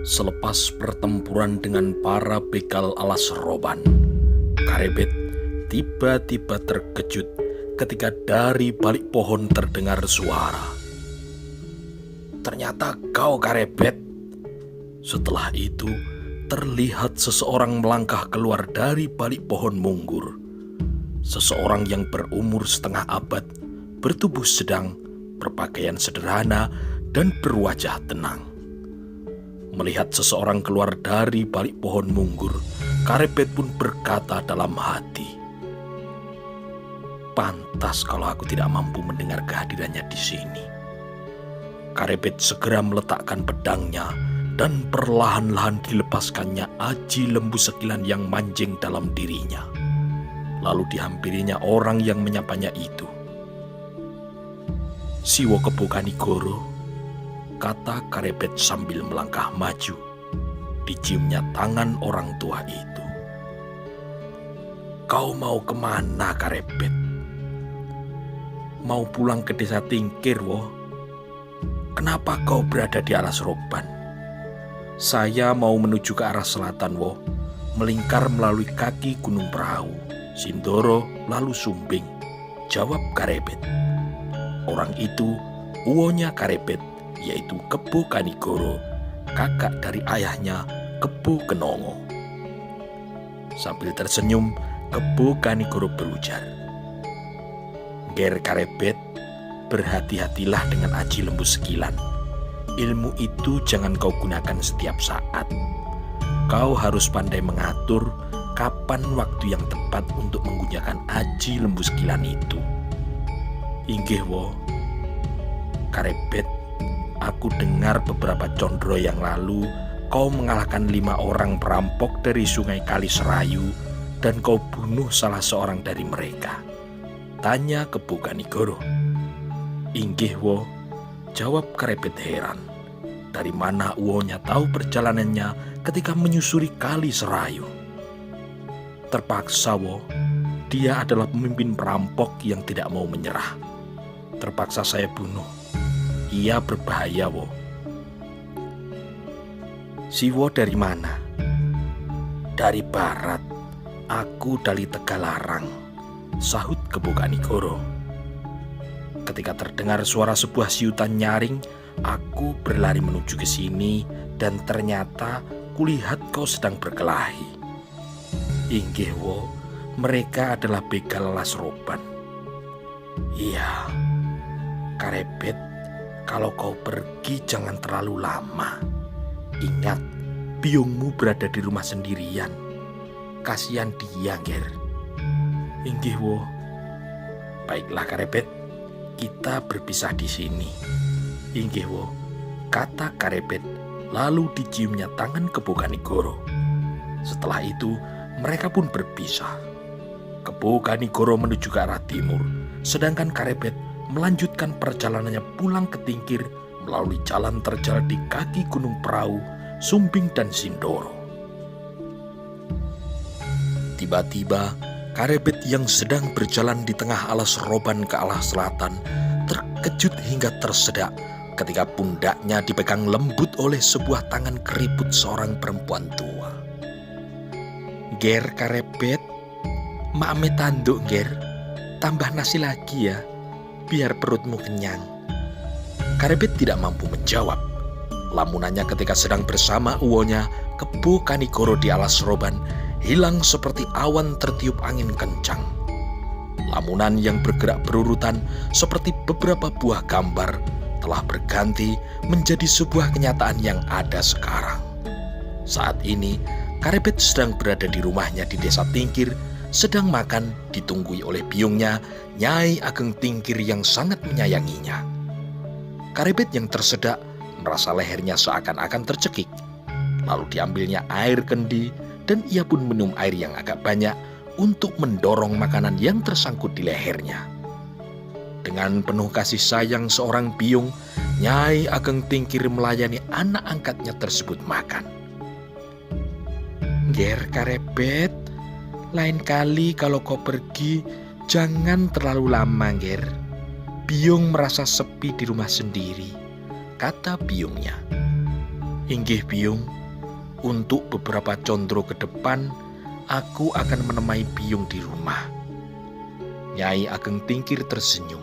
Selepas pertempuran dengan para begal alas roban, Karebet tiba-tiba terkejut ketika dari balik pohon terdengar suara. "Ternyata kau, Karebet." Setelah itu, terlihat seseorang melangkah keluar dari balik pohon munggur. Seseorang yang berumur setengah abad, bertubuh sedang, berpakaian sederhana, dan berwajah tenang. Melihat seseorang keluar dari balik pohon munggur, Karebet pun berkata dalam hati, "Pantas kalau aku tidak mampu mendengar kehadirannya di sini." Karebet segera meletakkan pedangnya dan perlahan-lahan dilepaskannya aji lembu sekilan yang manjing dalam dirinya. Lalu dihampirinya orang yang menyapanya itu. "Siwo Kebo Kanigoro," kata Karebet sambil melangkah maju. Diciumnya tangan orang tua itu. "Kau mau kemana, Karebet?" "Mau pulang ke desa Tingkir, Wo." "Kenapa kau berada di alas roban?" "Saya mau menuju ke arah selatan, Wo, melingkar melalui kaki Gunung Perahu, Sindoro, lalu Sumbing," jawab Karebet. Orang itu uwonya Karebet, yaitu Kebo Kanigoro, kakak dari ayahnya Kebo Kenongo. Sambil tersenyum, Kebo Kanigoro berujar, "Ger Karebet, berhati-hatilah dengan aji lembu sekilan. Ilmu itu jangan kau gunakan setiap saat. Kau harus pandai mengatur kapan waktu yang tepat untuk menggunakan aji lembu sekilan itu." "Inggih, Wo." "Karebet, aku dengar beberapa condro yang lalu kau mengalahkan 5 orang perampok dari sungai Kaliserayu dan kau bunuh salah seorang dari mereka," tanya Kebo Kanigoro. "Inggih, Wo," jawab Karebet heran. Dari mana uwonya tahu perjalanannya ketika menyusuri Kaliserayu? "Terpaksa, Wo. Dia adalah pemimpin perampok yang tidak mau menyerah. Terpaksa saya bunuh. Ia berbahaya, Wo." "Si Wo dari mana?" "Dari barat. Aku dari Tegalarang," sahut Kebo Kanigoro. "Ketika terdengar suara sebuah siutan nyaring, aku berlari menuju ke sini dan ternyata kulihat kau sedang berkelahi." "Inggih, Wo. Mereka adalah begal alas roban." "Iya." "Karebet, kalau kau pergi jangan terlalu lama. Ingat, biungmu berada di rumah sendirian. Kasihan dia, Ger." "Inggih, Wo." "Baiklah, Karebet, kita berpisah di sini." "Inggih, Wo," kata Karebet, lalu diciumnya tangan Kebo Kanigoro. Setelah itu, mereka pun berpisah. Kebo Kanigoro menuju ke arah timur, sedangkan Karebet melanjutkan perjalanannya pulang ke Tingkir melalui jalan terjal di kaki Gunung Perahu, Sumbing, dan Sindoro. Tiba-tiba, Karebet yang sedang berjalan di tengah alas roban ke arah selatan terkejut hingga tersedak ketika pundaknya dipegang lembut oleh sebuah tangan keriput seorang perempuan tua. "Ger Karebet, mak ame tanduk, Ger. Tambah nasi lagi ya, biar perutmu kenyang." Karebet tidak mampu menjawab. Lamunannya ketika sedang bersama uwonya Kebo Kanigoro di alas roban hilang seperti awan tertiup angin kencang. Lamunan yang bergerak berurutan seperti beberapa buah gambar telah berganti menjadi sebuah kenyataan yang ada sekarang. Saat ini, Karebet sedang berada di rumahnya di desa Tingkir, sedang makan ditunggui oleh biungnya, Nyai Ageng Tingkir yang sangat menyayanginya. Karebet yang tersedak merasa lehernya seakan-akan tercekik. Lalu diambilnya air kendi dan ia pun minum air yang agak banyak untuk mendorong makanan yang tersangkut di lehernya. Dengan penuh kasih sayang seorang biung, Nyai Ageng Tingkir melayani anak angkatnya tersebut makan. "Ger Karebet, lain kali kalau kau pergi jangan terlalu lama, Ger. Biung merasa sepi di rumah sendiri," kata biungnya. "Inggih Biyung, untuk beberapa condro ke depan, aku akan menemai Biyung di rumah." Nyai Ageng Tingkir tersenyum.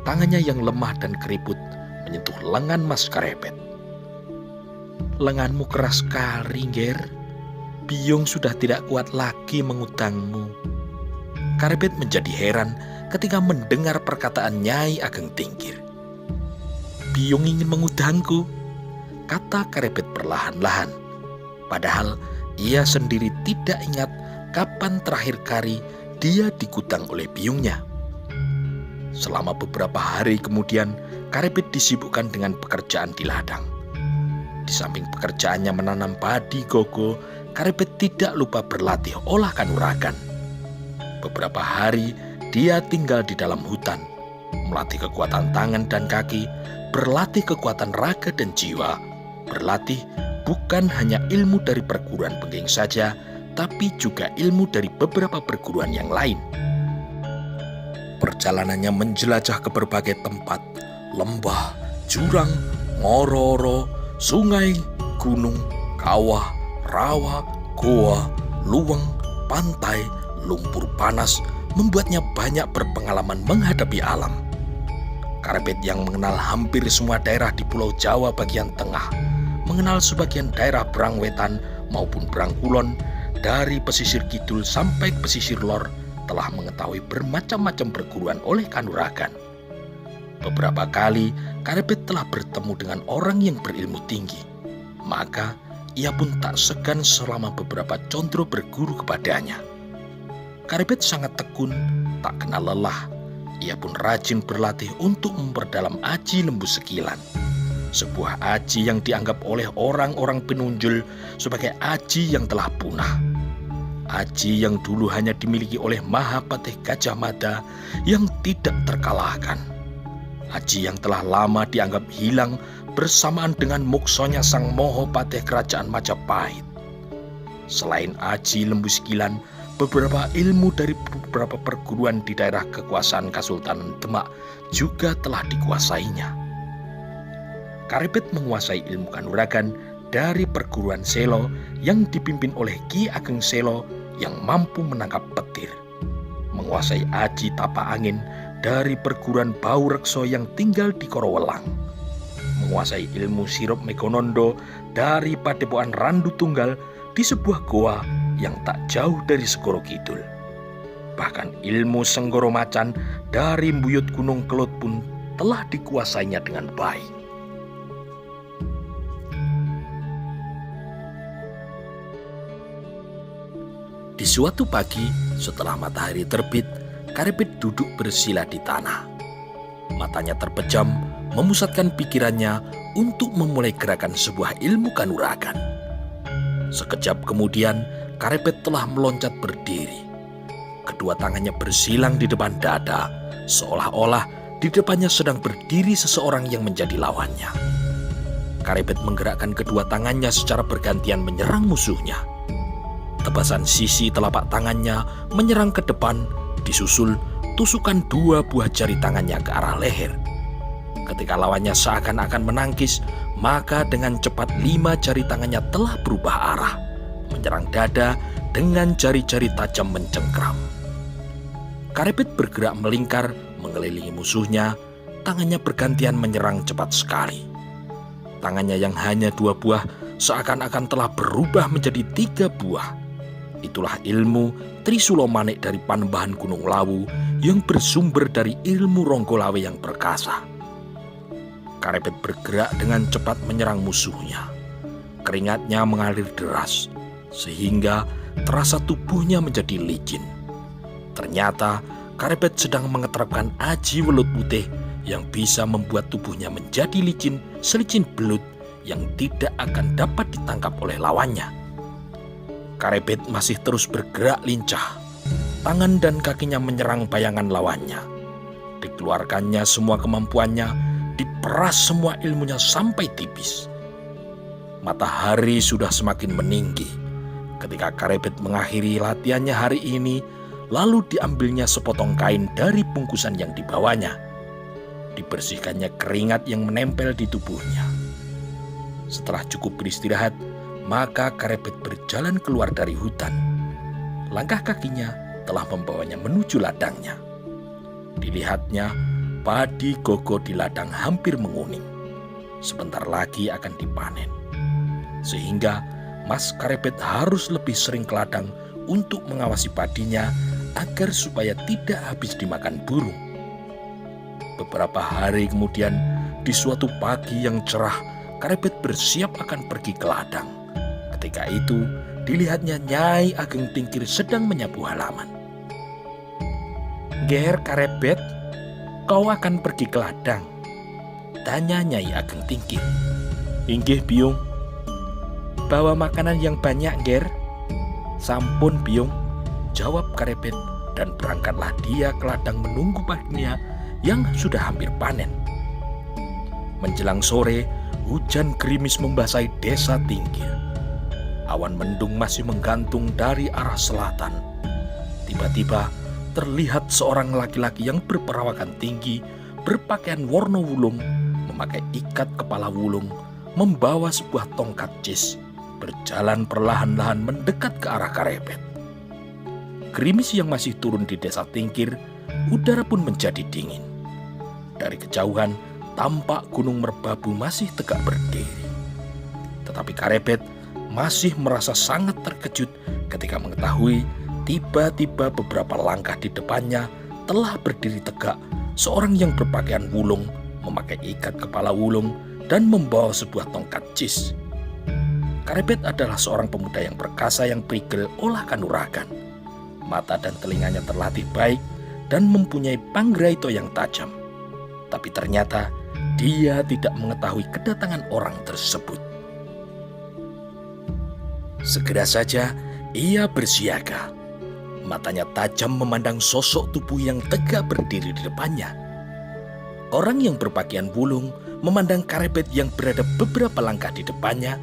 Tangannya yang lemah dan keriput menyentuh lengan Mas Karepet. "Lenganmu keras sekali, Nger. Biyung sudah tidak kuat lagi mengutangmu." Karepet menjadi heran ketika mendengar perkataan Nyai Ageng Tingkir. "Biyung ingin mengutangku?" kata Karepet perlahan-lahan. Padahal ia sendiri tidak ingat kapan terakhir kali dia digutang oleh biyungnya. Selama beberapa hari kemudian, Karepet disibukkan dengan pekerjaan di ladang. Di samping pekerjaannya menanam padi gogo, Karepet tidak lupa berlatih olah kanuragan. Beberapa hari dia tinggal di dalam hutan, melatih kekuatan tangan dan kaki, berlatih kekuatan raga dan jiwa, berlatih bukan hanya ilmu dari perguruan Benggeng saja, tapi juga ilmu dari beberapa perguruan yang lain. Perjalanannya menjelajah ke berbagai tempat, lembah, jurang, ngororo, sungai, gunung, kawah, rawa, goa, luweng, pantai, lumpur panas, membuatnya banyak berpengalaman menghadapi alam. Karepet yang mengenal hampir semua daerah di Pulau Jawa bagian tengah, mengenal sebagian daerah Brangwetan maupun Brangkulon, dari pesisir kidul sampai pesisir lor, telah mengetahui bermacam-macam perguruan oleh kanuragan. Beberapa kali Karepet telah bertemu dengan orang yang berilmu tinggi, maka ia pun tak segan selama beberapa condro berguru kepadanya. Karepet sangat tekun, tak kenal lelah. Ia pun rajin berlatih untuk memperdalam aji lembu sekilan, sebuah aji yang dianggap oleh orang-orang penunjul sebagai aji yang telah punah. Aji yang dulu hanya dimiliki oleh Mahapatih Gajah Mada yang tidak terkalahkan. Aji yang telah lama dianggap hilang bersamaan dengan muksonya Sang Mahapatih Kerajaan Majapahit. Selain aji lembu sekilan, beberapa ilmu dari beberapa perguruan di daerah kekuasaan Kesultanan Demak juga telah dikuasainya. Karepet menguasai ilmu kanuragan dari perguruan Selo yang dipimpin oleh Ki Ageng Selo yang mampu menangkap petir, menguasai aji tapa angin dari perguruan Baurekso yang tinggal di Korowelang, menguasai ilmu sirup Megonondo dari Padepokan Randu Tunggal di sebuah goa yang tak jauh dari Segoro Kidul. Bahkan ilmu Senggoro Macan dari Mbuyut Gunung Kelut pun telah dikuasainya dengan baik. Di suatu pagi, setelah matahari terbit, Karepet duduk bersila di tanah. Matanya terpejam, memusatkan pikirannya untuk memulai gerakan sebuah ilmu kanuragan. Sekejap kemudian, Karepet telah meloncat berdiri. Kedua tangannya bersilang di depan dada, seolah-olah di depannya sedang berdiri seseorang yang menjadi lawannya. Karepet menggerakkan kedua tangannya secara bergantian menyerang musuhnya. Tebasan sisi telapak tangannya menyerang ke depan, disusul tusukan dua buah jari tangannya ke arah leher. Ketika lawannya seakan-akan menangkis, maka dengan cepat 5 jari tangannya telah berubah arah, menyerang dada dengan jari-jari tajam mencengkram. Karepet bergerak melingkar, mengelilingi musuhnya, tangannya bergantian menyerang cepat sekali. Tangannya yang hanya 2 buah seakan-akan telah berubah menjadi 3 buah. Itulah ilmu Trisulo Manik dari Panembahan Gunung Lawu yang bersumber dari ilmu Ronggolawe yang perkasa. Karepet bergerak dengan cepat menyerang musuhnya. Keringatnya mengalir deras, sehingga terasa tubuhnya menjadi licin. Ternyata Karepet sedang mengeterapkan aji welut putih yang bisa membuat tubuhnya menjadi licin selicin belut yang tidak akan dapat ditangkap oleh lawannya. Karepet masih terus bergerak lincah. Tangan dan kakinya menyerang bayangan lawannya. Dikeluarkannya semua kemampuannya, diperas semua ilmunya sampai tipis. Matahari sudah semakin meninggi ketika Karepet mengakhiri latihannya hari ini, lalu diambilnya sepotong kain dari bungkusan yang dibawanya. Dibersihkannya keringat yang menempel di tubuhnya. Setelah cukup beristirahat, maka Karebet berjalan keluar dari hutan. Langkah kakinya telah membawanya menuju ladangnya. Dilihatnya, padi Gogo di ladang hampir menguning. Sebentar lagi akan dipanen. Sehingga Mas Karebet harus lebih sering ke ladang untuk mengawasi padinya agar supaya tidak habis dimakan burung. Beberapa hari kemudian, di suatu pagi yang cerah, Karebet bersiap akan pergi ke ladang. Ketika itu, dilihatnya Nyai Ageng Tingkir sedang menyapu halaman. "Ger Karebet, kau akan pergi ke ladang?" tanya Nyai Ageng Tingkir. "Inggih, Biung." "Bawa makanan yang banyak, Ger." "Sampun, Biung," jawab Karebet, dan berangkatlah dia ke ladang menunggu padinya yang sudah hampir panen. Menjelang sore, hujan gerimis membasahi desa Tingkir. Awan mendung masih menggantung dari arah selatan. Tiba-tiba terlihat seorang laki-laki yang berperawakan tinggi, berpakaian warna wulung, memakai ikat kepala wulung, membawa sebuah tongkat cis, berjalan perlahan-lahan mendekat ke arah Karebet. Gerimis yang masih turun di desa Tingkir, udara pun menjadi dingin. Dari kejauhan, tampak Gunung Merbabu masih tegak berdiri. Tetapi Karebet masih merasa sangat terkejut ketika mengetahui tiba-tiba beberapa langkah di depannya telah berdiri tegak seorang yang berpakaian wulung, memakai ikat kepala wulung, dan membawa sebuah tongkat cis. Karebet adalah seorang pemuda yang perkasa yang prigel olah kanuragan. Mata dan telinganya terlatih baik dan mempunyai panggraito yang tajam. Tapi ternyata dia tidak mengetahui kedatangan orang tersebut. Segera saja ia bersiaga. Matanya tajam memandang sosok tubuh yang tegak berdiri di depannya. Orang yang berpakaian wulung memandang Karebet yang berada beberapa langkah di depannya,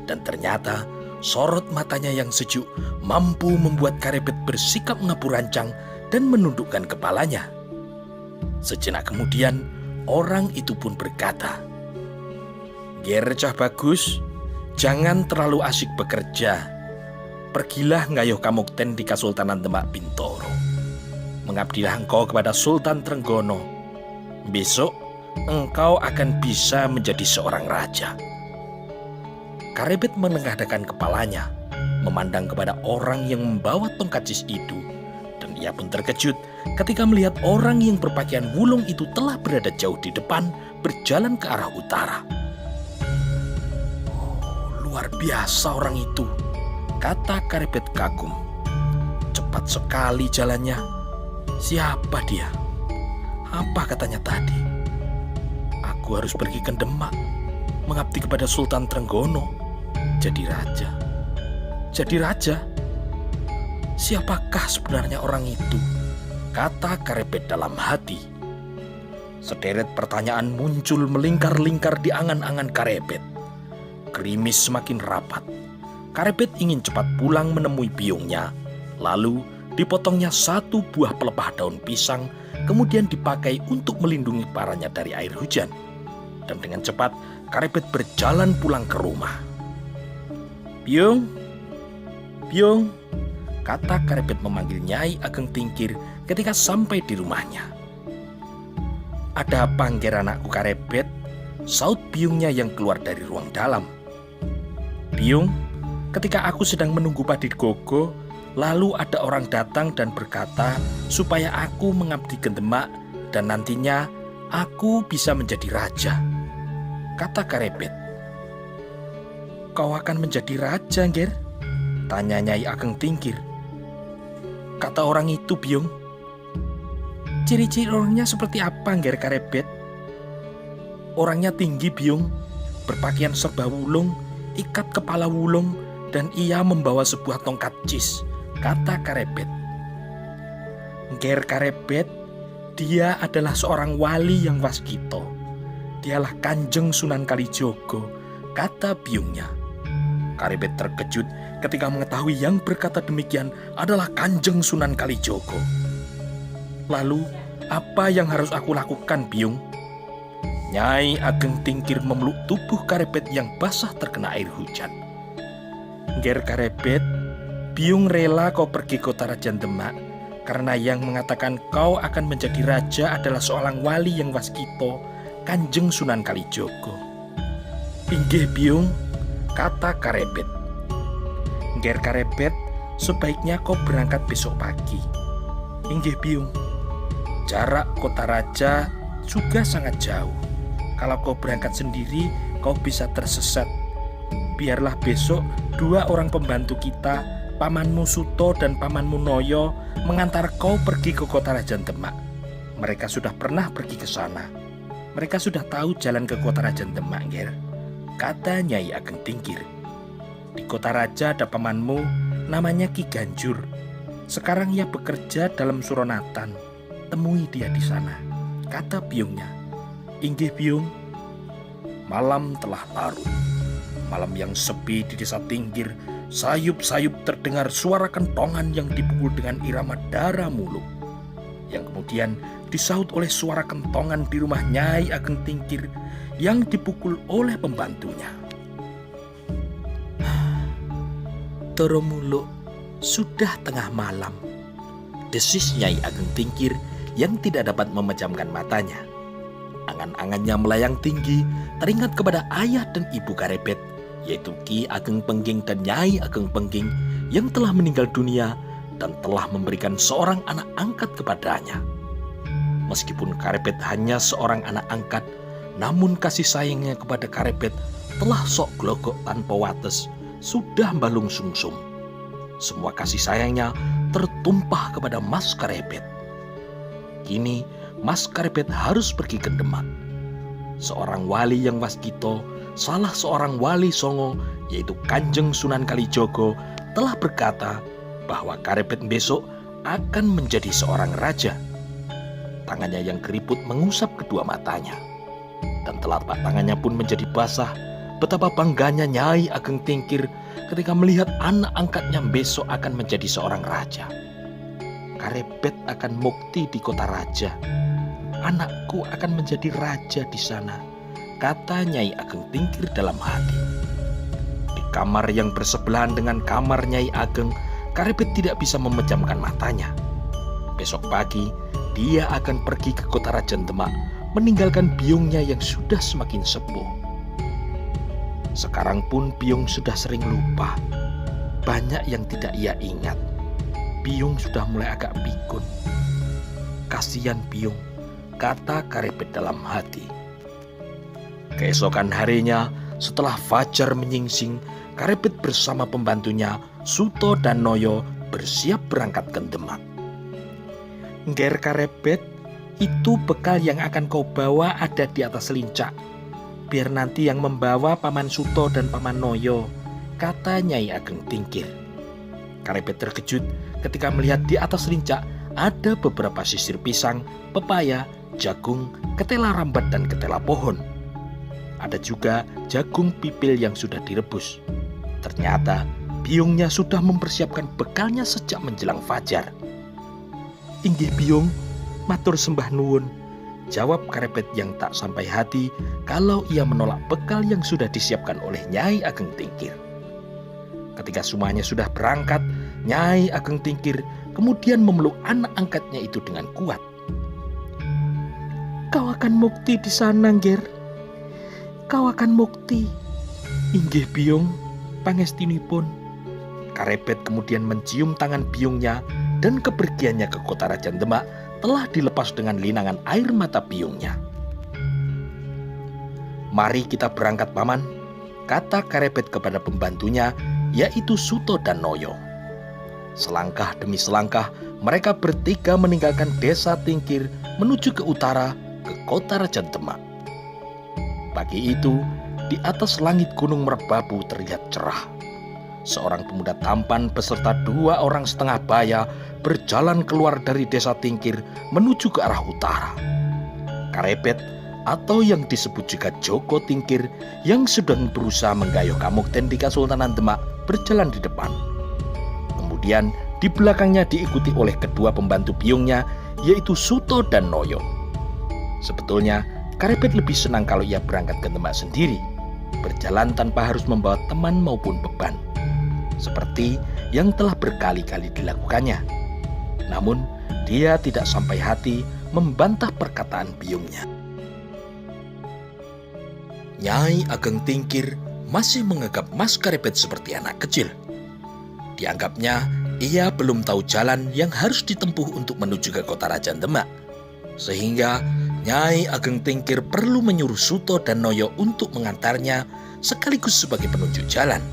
dan ternyata sorot matanya yang sejuk mampu membuat Karebet bersikap ngapurancang dan menundukkan kepalanya. Sejenak kemudian, orang itu pun berkata, "Ger Cah Bagus, jangan terlalu asyik bekerja. Pergilah ngayuh kamukten di Kasultanan Demak Bintoro. Mengabdilah engkau kepada Sultan Trenggono. Besok engkau akan bisa menjadi seorang raja." Karebet menengadahkan kepalanya, memandang kepada orang yang membawa tongkat cis itu, dan ia pun terkejut ketika melihat orang yang berpakaian wulung itu telah berada jauh di depan, berjalan ke arah utara. "Oh, luar biasa orang itu," kata Karebet kagum. "Cepat sekali jalannya. Siapa dia? Apa katanya tadi? Aku harus pergi ke Demak, mengabdi kepada Sultan Trenggono, jadi raja. Jadi raja? Siapakah sebenarnya orang itu?" kata Karebet dalam hati. Sederet pertanyaan muncul melingkar-lingkar di angan-angan Karebet. Gerimis semakin rapat. Karebet ingin cepat pulang menemui biungnya. Lalu dipotongnya satu buah pelepah daun pisang, kemudian dipakai untuk melindungi paranya dari air hujan. Dan dengan cepat Karebet berjalan pulang ke rumah. "Biung, Biung," kata Karebet memanggil Nyai Ageng Tingkir ketika sampai di rumahnya. "Ada apa, Ngger anakku Karebet?" saut biungnya yang keluar dari ruang dalam. "Biung, ketika aku sedang menunggu padi Gogo, lalu ada orang datang dan berkata supaya aku mengabdi ke Demak dan nantinya aku bisa menjadi raja," kata Karebet. "Kau akan menjadi raja, Ngger?" tanya Nyai Ageng Tingkir. "Kata orang itu, Biung." "Ciri-ciri orangnya seperti apa, Ngger Karebet?" "Orangnya tinggi, Biung, berpakaian serba wulung, ikat kepala wulung, dan ia membawa sebuah tongkat cis," kata Karebet. "Ngger Karebet, dia adalah seorang wali yang waskito. Dialah Kanjeng Sunan Kalijogo," kata biungnya. Karebet terkejut ketika mengetahui yang berkata demikian adalah Kanjeng Sunan Kalijogo. "Lalu, apa yang harus aku lakukan, Biung?" Nyai Ageng Tingkir memeluk tubuh Karebet yang basah terkena air hujan. Nger Karebet, Biyung rela kau pergi kota Rajan Demak, karena yang mengatakan kau akan menjadi raja adalah seorang wali yang waskito, Kanjeng Sunan Kalijogo. Inggih Biyung, kata Karebet. Nger Karebet, sebaiknya kau berangkat besok pagi. Inggih Biyung, jarak kota raja juga sangat jauh. Kalau kau berangkat sendiri, kau bisa tersesat. Biarlah besok 2 orang pembantu kita, Pamanmu Suto dan Pamanmu Noyo, mengantar kau pergi ke kota Rajan Demak. Mereka sudah pernah pergi ke sana. Mereka sudah tahu jalan ke kota Rajan Demak, Nger, kata Nyai Ageng Tingkir. Di kota raja ada pamanmu, namanya Ki Ganjur. Sekarang ia bekerja dalam Suronatan. Temui dia di sana, kata Biyungnya. Inggih Biyung. Malam telah larut. Malam yang sepi di desa Tingkir, sayup-sayup terdengar suara kentongan yang dipukul dengan irama dara muluk, yang kemudian disaut oleh suara kentongan di rumah Nyai Ageng Tingkir yang dipukul oleh pembantunya. Toro muluk, sudah tengah malam, desis Nyai Ageng Tingkir yang tidak dapat memejamkan matanya. Angan-angannya melayang tinggi, teringat kepada ayah dan ibu Karebet, yaitu Ki Ageng Pengging dan Nyai Ageng Pengging yang telah meninggal dunia dan telah memberikan seorang anak angkat kepadanya. Meskipun Karebet hanya seorang anak angkat, namun kasih sayangnya kepada Karebet telah sok glogok tanpa wates, sudah balung sungsum. Semua kasih sayangnya tertumpah kepada Mas Karebet. Kini Mas Karebet harus pergi ke Demak. Seorang wali yang waskito, salah seorang wali songo, yaitu Kanjeng Sunan Kalijogo, telah berkata bahwa Karebet besok akan menjadi seorang raja. Tangannya yang keriput mengusap kedua matanya, dan telapak tangannya pun menjadi basah. Betapa bangganya Nyai Ageng Tingkir ketika melihat anak angkatnya besok akan menjadi seorang raja. Karebet akan mukti di kota raja. Anakku akan menjadi raja di sana, kata Nyai Ageng Tingkir dalam hati. Di kamar yang bersebelahan dengan kamar Nyai Ageng, Karebet tidak bisa memejamkan matanya. Besok pagi, dia akan pergi ke kota Rajan Demak, meninggalkan Biyungnya yang sudah semakin sepuh. Sekarang pun Biyung sudah sering lupa. Banyak yang tidak ia ingat. Biyung sudah mulai agak pikun. Kasihan Biyung, kata Karebet dalam hati. Keesokan harinya, setelah fajar menyingsing, Karebet bersama pembantunya Suto dan Noyo bersiap berangkat ke Demak. Nger Karebet, itu bekal yang akan kau bawa ada di atas lincak. Biar nanti yang membawa Paman Suto dan Paman Noyo, kata Nyai Ageng Tingkir. Karebet terkejut ketika melihat di atas lincak ada beberapa sisir pisang, pepaya, jagung, ketela rambat dan ketela pohon. Ada juga jagung pipil yang sudah direbus. Ternyata Biyungnya sudah mempersiapkan bekalnya sejak menjelang fajar. Inggih Biyung, matur sembah nuwun, jawab Karebet yang tak sampai hati kalau ia menolak bekal yang sudah disiapkan oleh Nyai Ageng Tingkir. Ketika semuanya sudah berangkat, Nyai Ageng Tingkir kemudian memeluk anak angkatnya itu dengan kuat. Kau akan mukti di sana, Nger. Kau akan mukti. Inggih Biyung, pangestinipun. Karebet kemudian mencium tangan Biyungnya dan kepergiannya ke kota Rajan Demak telah dilepas dengan linangan air mata Biyungnya. Mari kita berangkat, Paman, kata Karebet kepada pembantunya, yaitu Suto dan Noyo. Selangkah demi selangkah, mereka bertiga meninggalkan desa Tingkir menuju ke utara, ke kota Rajan Demak. Pagi itu, di atas langit gunung Merbabu terlihat cerah. Seorang pemuda tampan beserta 2 orang setengah baya berjalan keluar dari desa Tingkir menuju ke arah utara. Karebet, atau yang disebut juga Joko Tingkir, yang sedang berusaha menggayuh Kamukten di Kesultanan Demak, berjalan di depan. Kemudian di belakangnya diikuti oleh kedua pembantu Biyungnya, yaitu Suto dan Noyo. Sebetulnya Karebet lebih senang kalau ia berangkat ke Demak sendiri, berjalan tanpa harus membawa teman maupun beban, seperti yang telah berkali-kali dilakukannya. Namun, dia tidak sampai hati membantah perkataan biungnya. Nyai Ageng Tingkir masih menganggap Mas Karebet seperti anak kecil. Dianggapnya, ia belum tahu jalan yang harus ditempuh untuk menuju ke kota Raja Demak. Sehingga Nyai Ageng Tingkir perlu menyuruh Suto dan Noyo untuk mengantarnya sekaligus sebagai penunjuk jalan.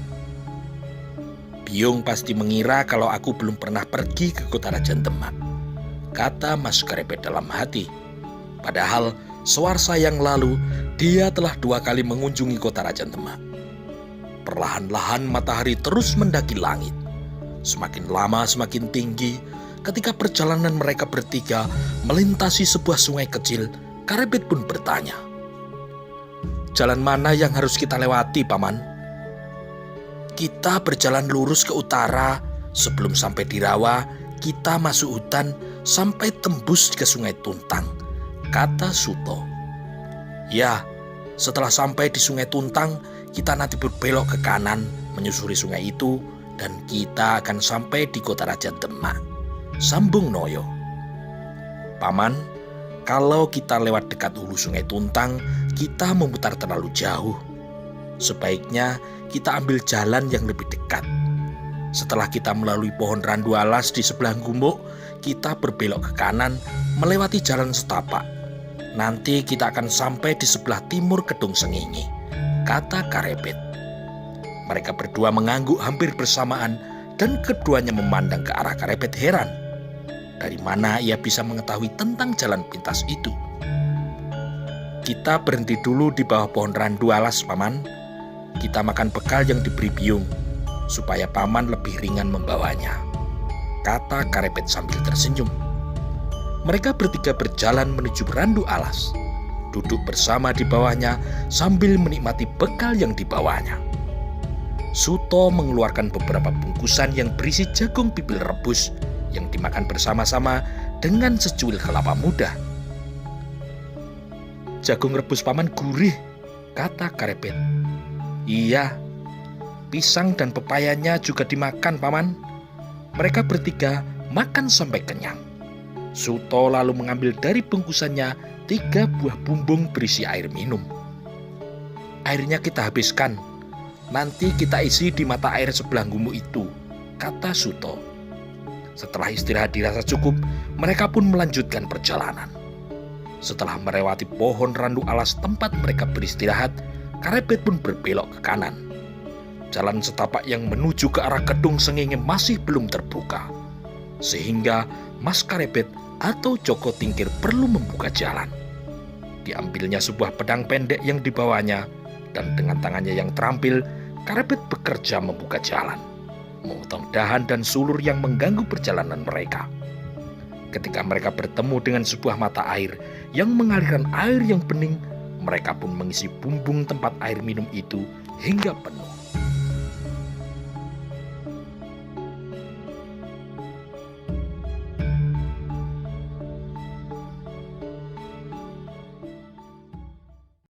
Biung pasti mengira kalau aku belum pernah pergi ke kota Raja Demak, kata Mas Karebet dalam hati. Padahal sewarsa yang lalu dia telah 2 kali mengunjungi kota Raja Demak. Perlahan-lahan matahari terus mendaki langit. Semakin lama semakin tinggi. Ketika perjalanan mereka bertiga melintasi sebuah sungai kecil, Karebet pun bertanya, "Jalan mana yang harus kita lewati, Paman?" "Kita berjalan lurus ke utara. Sebelum sampai di rawa, kita masuk hutan sampai tembus ke Sungai Tuntang," kata Suto. "Ya, setelah sampai di Sungai Tuntang, kita nanti berbelok ke kanan menyusuri sungai itu dan kita akan sampai di kota Raja Demak," sambung Noyo. "Paman, kalau kita lewat dekat hulu Sungai Tuntang, kita memutar terlalu jauh. Sebaiknya kita ambil jalan yang lebih dekat. Setelah kita melalui pohon randu alas di sebelah gumuk, kita berbelok ke kanan melewati jalan setapak. Nanti kita akan sampai di sebelah timur Kedung Sengingi," kata Karebet. Mereka berdua mengangguk hampir bersamaan dan keduanya memandang ke arah Karebet heran. Dari mana ia bisa mengetahui tentang jalan pintas itu? "Kita berhenti dulu di bawah pohon randu alas, Paman. Kita makan bekal yang diberi Biung, supaya Paman lebih ringan membawanya," kata Karebet sambil tersenyum. Mereka bertiga berjalan menuju randu alas, duduk bersama di bawahnya sambil menikmati bekal yang dibawanya. Suto mengeluarkan beberapa bungkusan yang berisi jagung pipil rebus yang dimakan bersama-sama dengan secuil kelapa muda. "Jagung rebus Paman gurih," kata Karebet. "Iya, pisang dan pepayanya juga dimakan, Paman." Mereka bertiga makan sampai kenyang. Suto lalu mengambil dari bungkusannya 3 buah bumbung berisi air minum. "Airnya kita habiskan. Nanti kita isi di mata air sebelah gumuk itu," kata Suto. Setelah istirahat dirasa cukup, mereka pun melanjutkan perjalanan. Setelah melewati pohon randu alas tempat mereka beristirahat, Karebet pun berbelok ke kanan. Jalan setapak yang menuju ke arah Kedung Sengingi masih belum terbuka, sehingga Mas Karebet atau Joko Tingkir perlu membuka jalan. Diambilnya sebuah pedang pendek yang dibawanya, dan dengan tangannya yang terampil, Karebet bekerja membuka jalan, memotong dahan dan sulur yang mengganggu perjalanan mereka. Ketika mereka bertemu dengan sebuah mata air yang mengalirkan air yang bening, mereka pun mengisi bumbung tempat air minum itu hingga penuh.